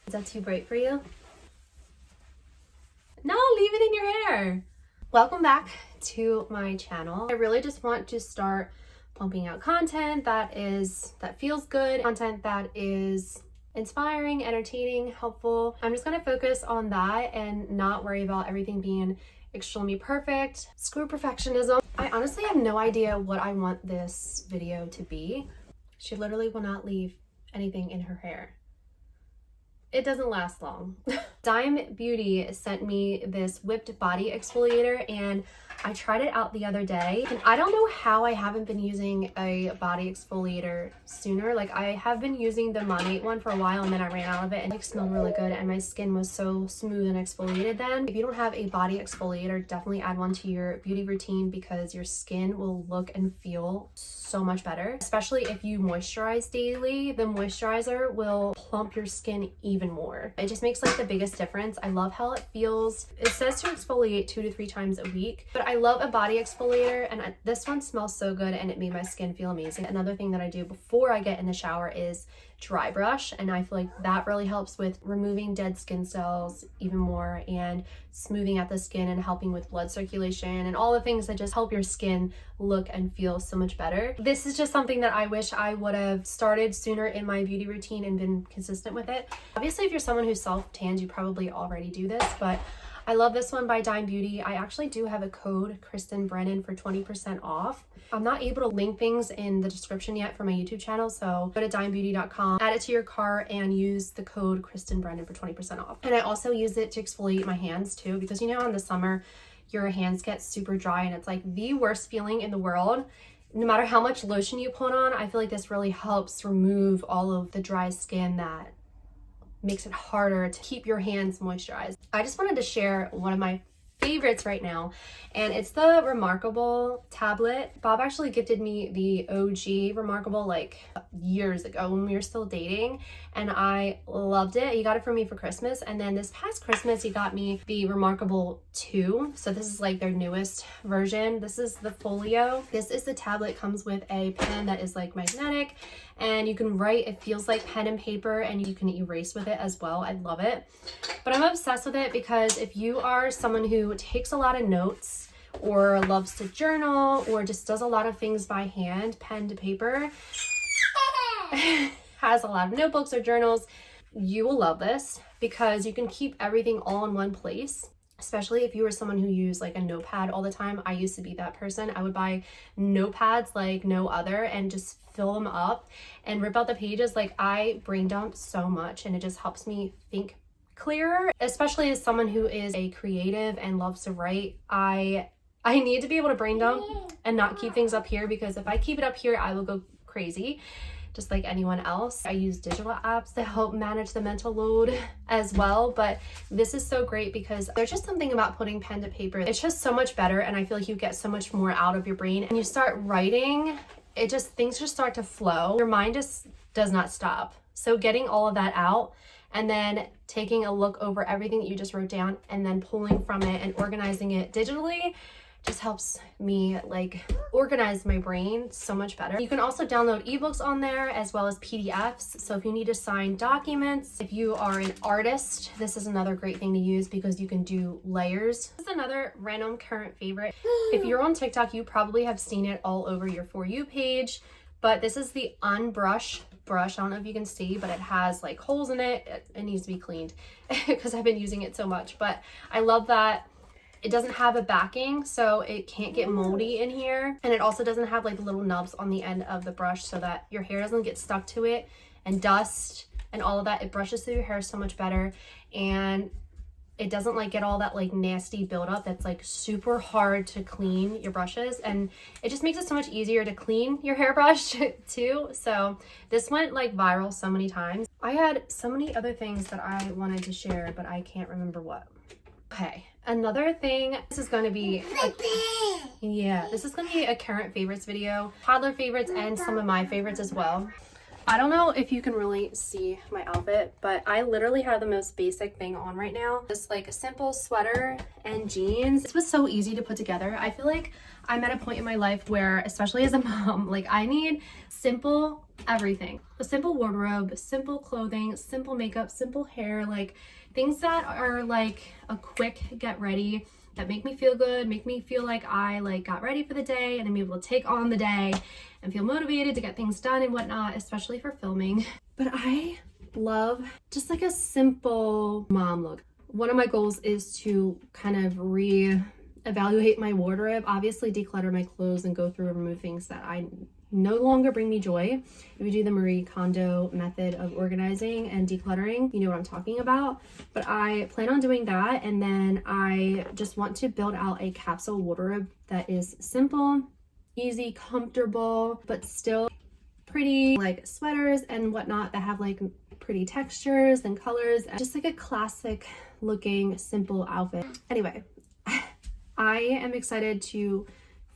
Is that too bright for you? No, leave it in your hair. Welcome back to my channel. I really just want to start pumping out content that feels good, content that is inspiring, entertaining, helpful. I'm just gonna focus on that and not worry about everything being extremely perfect. Screw perfectionism. I honestly have no idea what I want this video to be. She literally will not leave anything in her hair. It doesn't last long. Dime Beauty sent me this whipped body exfoliator and I tried it out the other day, and I don't know how I haven't been using a body exfoliator sooner. Like, I have been using the Monate one for a while and then I ran out of it, and it smelled really good and my skin was so smooth and exfoliated then. If you don't have a body exfoliator, definitely add one to your beauty routine because your skin will look and feel so much better. Especially if you moisturize daily, the moisturizer will plump your skin even more. It just makes like the biggest difference. I love how it feels. It says to exfoliate 2 to 3 times a week, but I love a body exfoliator, and this one smells so good and it made my skin feel amazing. Another thing that I do before I get in the shower is dry brush, and I feel like that really helps with removing dead skin cells even more and smoothing out the skin and helping with blood circulation and all the things that just help your skin look and feel so much better. This is just something that I wish I would have started sooner in my beauty routine and been consistent with it. Obviously, if you're someone who self-tans, you probably already do this, but I love this one by Dime Beauty. I actually do have a code, kristenbrennan, for 20% off. I'm not able to link things in the description yet for my YouTube channel, so go to dimebeauty.com, add it to your cart, and use the code kristenbrennan for 20% off. And I also use it to exfoliate my hands too, because you know in the summer, your hands get super dry and it's like the worst feeling in the world. No matter how much lotion you put on, I feel like this really helps remove all of the dry skin that makes it harder to keep your hands moisturized. I just wanted to share one of my favorites right now, and it's the Remarkable tablet. Bob actually gifted me the OG Remarkable like years ago when we were still dating, and I loved it. He got it for me for Christmas, and then this past Christmas he got me the Remarkable 2. So this is like their newest version. This is the folio. This is the tablet, comes with a pen that is like magnetic, and you can write. It feels like pen and paper, and you can erase with it as well. I love it. But I'm obsessed with it because if you are someone who takes a lot of notes or loves to journal or just does a lot of things by hand, pen to paper, has a lot of notebooks or journals, you will love this because you can keep everything all in one place. Especially if you were someone who used like a notepad all the time. I used to be that person. I would buy notepads like no other and just fill them up and rip out the pages. Like, I brain dump so much, and it just helps me think clearer, especially as someone who is a creative and loves to write. I need to be able to brain dump and not keep things up here, because if I keep it up here, I will go crazy, just like anyone else. I use digital apps to help manage the mental load as well, but this is so great because there's just something about putting pen to paper. It's just so much better, and I feel like you get so much more out of your brain. And you start writing, things just start to flow. Your mind just does not stop. So getting all of that out and then taking a look over everything that you just wrote down and then pulling from it and organizing it digitally just helps me like organize my brain so much better. You can also download ebooks on there as well as PDFs. So if you need to sign documents, if you are an artist, this is another great thing to use because you can do layers. This is another random current favorite. If you're on TikTok, you probably have seen it all over your For You page, but this is the Unbrush brush. I don't know if you can see, but it has like holes in it. It needs to be cleaned because I've been using it so much, but I love that it doesn't have a backing, so it can't get moldy in here. And it also doesn't have like little nubs on the end of the brush so that your hair doesn't get stuck to it, and dust and all of that. It brushes through your hair so much better, and it doesn't like get all that like nasty buildup that's like super hard to clean your brushes, and it just makes it so much easier to clean your hairbrush too. So this went like viral so many times. I had so many other things that I wanted to share, but I can't remember what. Okay, another thing, this is going to be a current favorites video, toddler favorites and some of my favorites as well. I don't know if you can really see my outfit, but I literally have the most basic thing on right now. Just like a simple sweater and jeans. This was so easy to put together. I feel like I'm at a point in my life where, especially as a mom, like I need simple everything. A simple wardrobe, simple clothing, simple makeup, simple hair, like things that are like a quick get ready that make me feel good, make me feel like I like got ready for the day and I'm able to take on the day and feel motivated to get things done and whatnot, especially for filming. But I love just like a simple mom look. One of my goals is to kind of evaluate my wardrobe, obviously declutter my clothes and go through and remove things that I no longer bring me joy. If you do the Marie Kondo method of organizing and decluttering, you know what I'm talking about. But I plan on doing that, and then I just want to build out a capsule wardrobe that is simple, easy, comfortable, but still pretty, like sweaters and whatnot that have like pretty textures and colors, and just like a classic looking simple outfit. Anyway, I am excited to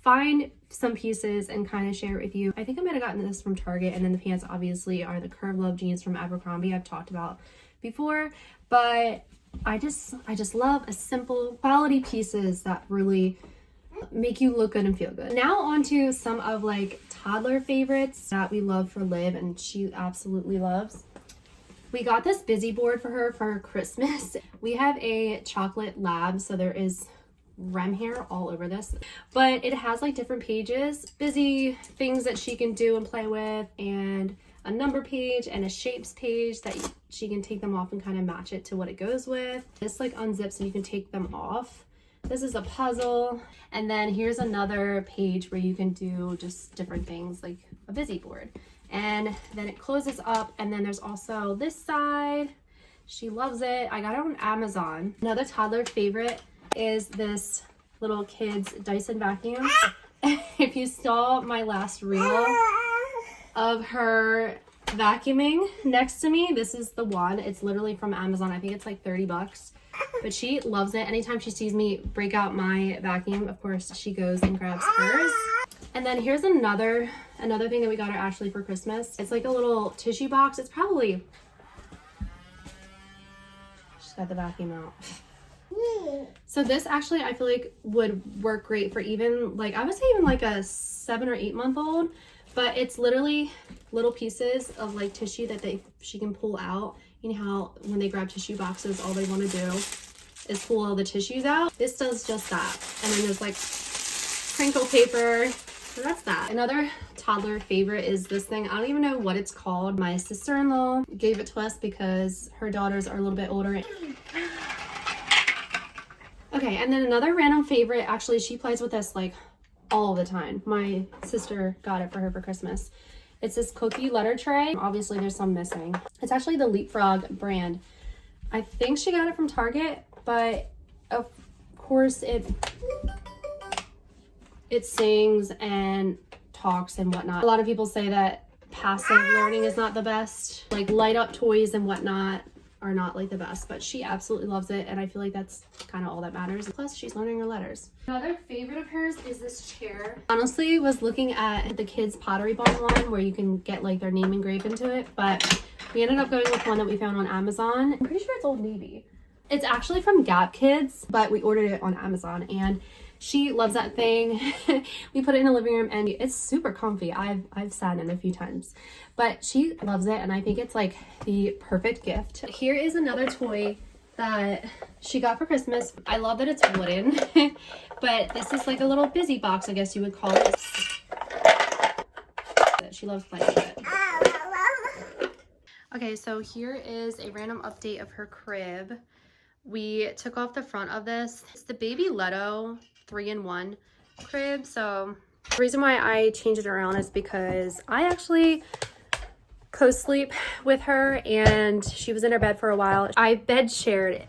find some pieces and kind of share it with you. I think I might have gotten this from Target, and then the pants obviously are the Curve Love jeans from Abercrombie I've talked about before, but I just love a simple quality pieces that really make you look good and feel good. Now on to some of like toddler favorites that we love for Liv and she absolutely loves. We got this busy board for her for Christmas. We have a chocolate lab, so there is REM hair all over this, but it has like different pages, busy things that she can do and play with, and a number page and a shapes page that she can take them off and kind of match it to what it goes with. This like unzips and you can take them off. This is a puzzle, and then here's another page where you can do just different things like a busy board, and then it closes up, and then there's also this side. She loves it. I got it on Amazon. Another toddler favorite is this little kid's Dyson vacuum. If you saw my last reel of her vacuuming next to me, this is the one. It's literally from Amazon. I think it's like 30 bucks, but she loves it. Anytime she sees me break out my vacuum, of course she goes and grabs hers. And then here's another thing that we got her Ashley for Christmas. It's like a little tissue box. It's probably, she's got the vacuum out. So this actually I feel like would work great for even like, I would say even like a 7 or 8 month old, but it's literally little pieces of like tissue that she can pull out. You know how when they grab tissue boxes, all they want to do is pull all the tissues out? This does just that. And then there's like crinkle paper. So that's that. Another toddler favorite is this thing. I don't even know what it's called. My sister-in-law gave it to us because her daughters are a little bit older. Okay, and then another random favorite, actually she plays with this like all the time. My sister got it for her for Christmas. It's this cookie letter tray. Obviously there's some missing. It's actually the Leapfrog brand. I think she got it from Target, but of course it sings and talks and whatnot. A lot of people say that passive learning is not the best. Like light up toys and whatnot are not like the best, but she absolutely loves it, and I feel like that's kind of all that matters. Plus she's learning her letters. Another favorite of hers is this chair. Honestly was looking at the kids Pottery Barn one where you can get like their name engraved into it, but we ended up going with one that we found on Amazon. I'm pretty sure it's Old Navy. It's actually from Gap Kids, but we ordered it on Amazon and she loves that thing. We put it in the living room and it's super comfy. I've sat in it a few times, but she loves it and I think it's like the perfect gift. Here is another toy that she got for Christmas. I love that it's wooden, but this is like a little busy box, I guess you would call it. She loves playing with it. Okay, so here is a random update of her crib. We took off the front of this. It's the Baby Leto 3-in-1 crib. So the reason why I changed it around is because I actually co-sleep with her and she was in her bed for a while. I bed shared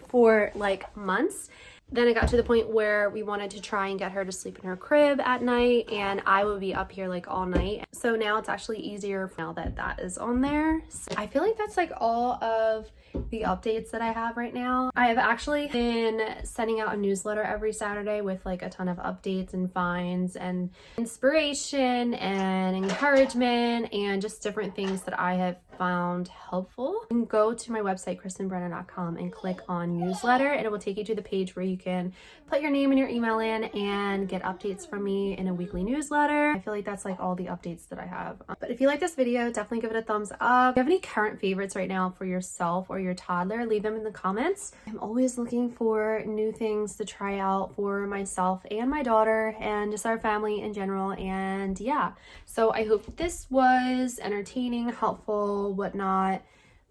for like months. Then it got to the point where we wanted to try and get her to sleep in her crib at night and I would be up here like all night. So now it's actually easier now that that is on there. So I feel like that's like all of the updates that I have right now. I have actually been sending out a newsletter every Saturday with like a ton of updates and finds and inspiration and encouragement and just different things that I have found helpful, you can go to my website, kristenbrennan.com, and click on newsletter, and it will take you to the page where you can put your name and your email in and get updates from me in a weekly newsletter. I feel like that's like all the updates that I have. But if you like this video, definitely give it a thumbs up. If you have any current favorites right now for yourself or your toddler, leave them in the comments. I'm always looking for new things to try out for myself and my daughter and just our family in general. And yeah, so I hope this was entertaining, helpful, whatnot,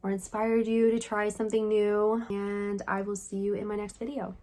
or inspired you to try something new. And I will see you in my next video.